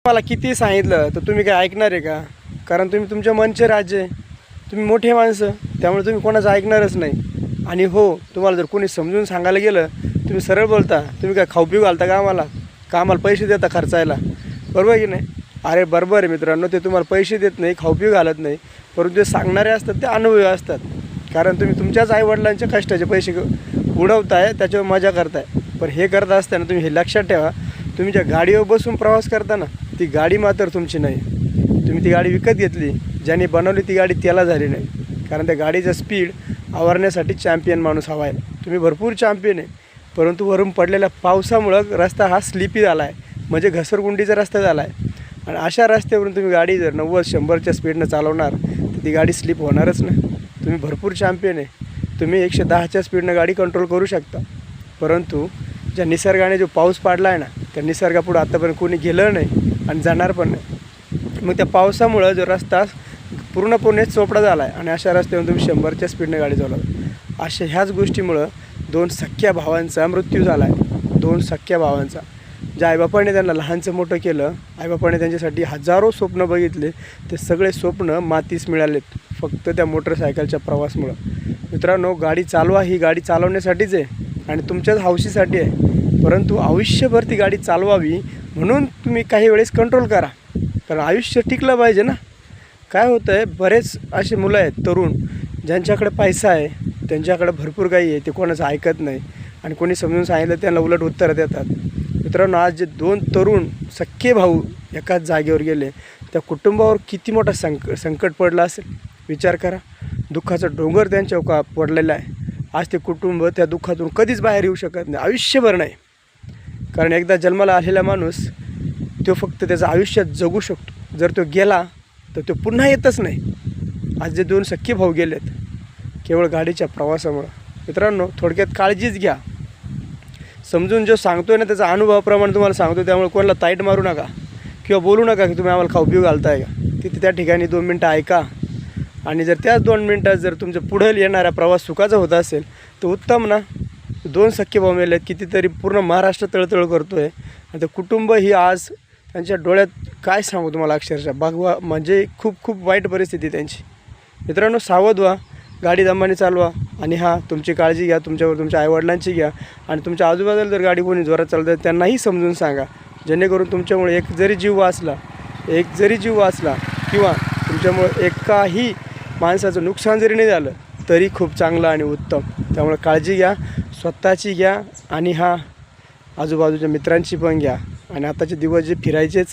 मला किती सांगितलं तर तुम्ही काय ऐकणार आहे का? कारण तुम्ही तुमच्या मनचे राजे आहे. तुम्ही मोठे माणसं, त्यामुळे तुम्ही कोणाचं ऐकणारच नाही. आणि हो, तुम्हाला जर कोणी समजून सांगायला गेलं, तुम्ही सरळ बोलता. तुम्ही काय खाऊ पिऊ घालता का आम्हाला? का आम्हाला पैसे देता खर्चायला? बरोबर आहे की नाही? अरे बरोबर आहे मित्रांनो, ते तुम्हाला पैसे देत नाही, खाऊ पिऊ घालत नाही, परंतु जे सांगणारे असतात ते अनुभवी असतात. कारण तुम्ही तुमच्याच आईवडिलांच्या कष्टाचे पैसे उडवताय, त्याच्यावर मजा करताय. पण हे करत असताना तुम्ही हे लक्षात ठेवा, तुम्ही ज्या गाडीवर बसून प्रवास करता ना, ती गाडी मात्र तुमची नाही. तुम्ही ती गाडी विकत घेतली, ज्याने बनवली ती गाडी त्याला झाली नाही. कारण त्या गाडीचं स्पीड आवरण्यासाठी चॅम्पियन माणूस हवा आहे. तुम्ही भरपूर चॅम्पियन आहे, परंतु वरून पडलेल्या पावसामुळं रस्ता हा स्लिपी झाला आहे, म्हणजे घसरगुंडीचा रस्ता झाला आहे. आणि अशा रस्त्यावरून तुम्ही गाडी जर 90-100च्या स्पीडनं चालवणार तर ती गाडी स्लिप होणारच नाही. तुम्ही भरपूर चॅम्पियन आहे, तुम्ही 110च्या स्पीडनं गाडी कंट्रोल करू शकता. परंतु ज्या निसर्गाने जो पाऊस पाडला आहे ना, त्या निसर्गापुढं आत्तापर्यंत कोणी गेलं नाही आणि जाणार पण नाही. मग त्या पावसामुळं जो रस्ता पूर्णपणे चोपडा झाला आहे आणि अशा रस्त्यावरून तुम्ही 100च्या स्पीडनं गाडी चालवता. अशा ह्याच गोष्टीमुळं 2 सख्ख्या भावांचा मृत्यू झाला आहे. 2 सख्ख्या भावांचा. ज्या आईबापाने त्यांना लहानचं मोठं केलं, आईबापाने त्यांच्यासाठी हजारो स्वप्न बघितले, ते सगळे स्वप्न मातीस मिळालेत फक्त त्या मोटरसायकलच्या प्रवासमुळं. मित्रांनो, गाडी चालवा ही गाडी चालवण्यासाठीच आहे आणि तुमच्याच हौशीसाठी आहे. परंतु आयुष्यभर ती गाडी चालवावी म्हणून तुम्ही काही वेळेस कंट्रोल करा, कारण आयुष्य टिकलं पाहिजे ना. काय होतं आहे, बरेच असे मुलं आहेत तरुण, ज्यांच्याकडे पैसा आहे, त्यांच्याकडे भरपूर काही आहे, ते कोणाचं ऐकत नाही आणि कोणी समजून सांगितलं त्यांना उलट उत्तरं देतात. मित्रांनो, आज जे 2 तरुण सख्खे भाऊ एकाच जागेवर गेले, त्या कुटुंबावर किती मोठा संकट पडलं असेल विचार करा. दुःखाचा डोंगर त्यांच्यावर पडलेला आहे. आज ते कुटुंब त्या दुःखातून कधीच बाहेर येऊ शकत नाही, आयुष्यभर नाही. कारण एकदा जन्माला आलेला माणूस तो फक्त त्याचं आयुष्यात जगू शकतो, जर तो गेला तर तो पुन्हा येतच नाही. आज जे 2 सख्खे भाऊ गेलेत केवळ गाडीच्या प्रवासामुळं. मित्रांनो, थोडक्यात काळजीच घ्या. समजून जो सांगतोय ना, त्याचा अनुभवाप्रमाणे तुम्हाला सांगतो, त्यामुळे कोणाला ताईट मारू नका किंवा बोलू नका की तुम्ही आम्हाला खाऊ पिऊ घालताय का. तिथे त्या ठिकाणी 2 मिनटं ऐका आणि जर त्याच 2 मिनटात जर तुमच्या पुढे येणारा प्रवास सुखाचा होत असेल तर उत्तम ना. 2 सख्खे भाऊ मेले, कितीतरी पूर्ण महाराष्ट्र तळतळ करतो आहे आणि ते कुटुंब ही आज त्यांच्या डोळ्यात काय सांगू तुम्हाला, अक्षरशः बघवा म्हणजे खूप खूप वाईट परिस्थिती त्यांची. मित्रांनो, सावध व्हा, गाडी दमाने चालवा आणि हां, तुमची काळजी घ्या, तुमच्यावर तुमच्या आईवडिलांची घ्या आणि तुमच्या आजूबाजूला जर गाडी कोणी जोरात चालतं त्यांनाही समजून सांगा, जेणेकरून तुमच्यामुळे एक जरी जीव वाचला किंवा तुमच्यामुळे एकाही माणसाचं नुकसान जरी नाही झालं तरी खूप चांगलं आणि उत्तम. त्यामुळे काळजी घ्या, स्वतःची घ्या आणि हां, आजूबाजूच्या मित्रांची पण घ्या. आणि आताचे दिवस जे फिरायचेच